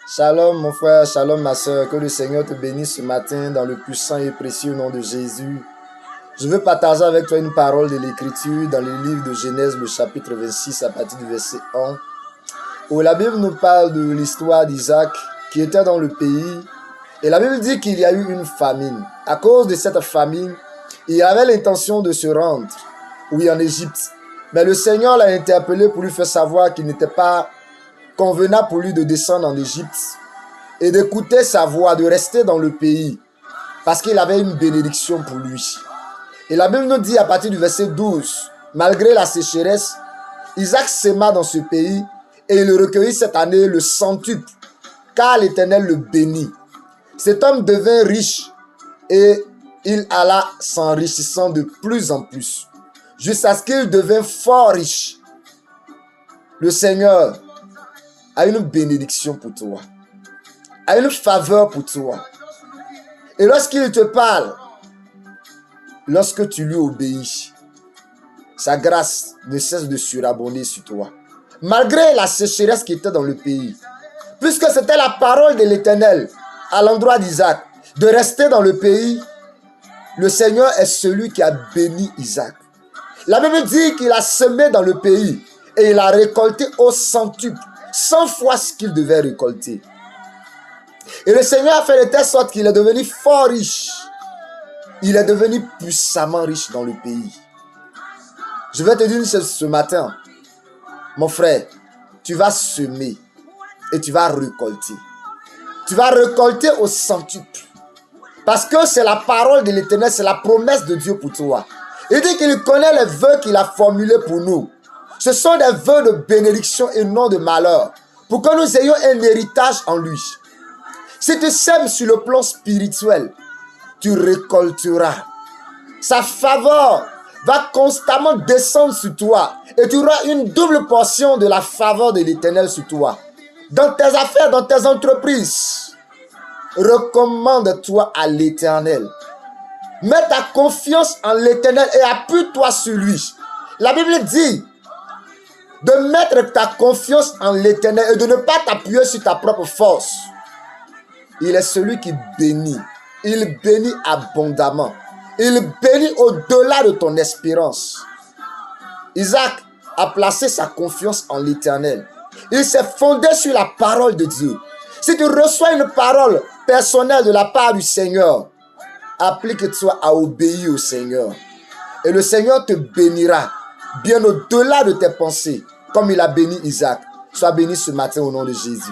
Shalom mon frère, shalom ma soeur, que le Seigneur te bénisse ce matin dans le puissant et précieux nom de Jésus. Je veux partager avec toi une parole de l'Écriture dans le livre de Genèse, le chapitre 26 à partir du verset 1, où la Bible nous parle de l'histoire d'Isaac qui était dans le pays. Et la Bible dit qu'il y a eu une famine. À cause de cette famine, il avait l'intention de se rendre, oui, en Égypte. Mais le Seigneur l'a interpellé pour lui faire savoir qu'il n'était pas convenable pour lui de descendre en Égypte et d'écouter sa voix, de rester dans le pays, parce qu'il avait une bénédiction pour lui. Et la Bible nous dit à partir du verset 12, malgré la sécheresse, Isaac sema dans ce pays et il recueillit cette année le centuple, car l'Éternel le bénit. Cet homme devint riche et il alla s'enrichissant de plus en plus, jusqu'à ce qu'il devint fort riche. Le Seigneur a une bénédiction pour toi, a une faveur pour toi. Et lorsqu'il te parle, lorsque tu lui obéis, sa grâce ne cesse de surabonder sur toi. Malgré la sécheresse qui était dans le pays, puisque c'était la parole de l'Éternel à l'endroit d'Isaac, de rester dans le pays, le Seigneur est celui qui a béni Isaac. La Bible dit qu'il a semé dans le pays et il a récolté au centuple, 100 fois ce qu'il devait récolter. Et le Seigneur a fait de telle sorte qu'il est devenu fort riche. Il est devenu puissamment riche dans le pays. Je vais te dire ce matin, mon frère, tu vas semer et tu vas récolter. Tu vas récolter au centuple. Parce que c'est la parole de l'Éternel, c'est la promesse de Dieu pour toi. Il dit qu'il connaît les vœux qu'il a formulés pour nous. Ce sont des vœux de bénédiction et non de malheur, pour que nous ayons un héritage en lui. Si tu sèmes sur le plan spirituel, tu récolteras. Sa faveur va constamment descendre sur toi et tu auras une double portion de la faveur de l'Éternel sur toi. Dans tes affaires, dans tes entreprises, recommande-toi à l'Éternel. Mets ta confiance en l'Éternel et appuie-toi sur lui. La Bible dit de mettre ta confiance en l'Éternel et de ne pas t'appuyer sur ta propre force. Il est celui qui bénit. Il bénit abondamment. Il bénit au-delà de ton espérance. Isaac a placé sa confiance en l'Éternel. Il s'est fondé sur la parole de Dieu. Si tu reçois une parole personnelle de la part du Seigneur, applique-toi à obéir au Seigneur. Et le Seigneur te bénira bien au-delà de tes pensées, comme il a béni Isaac. Sois béni ce matin au nom de Jésus.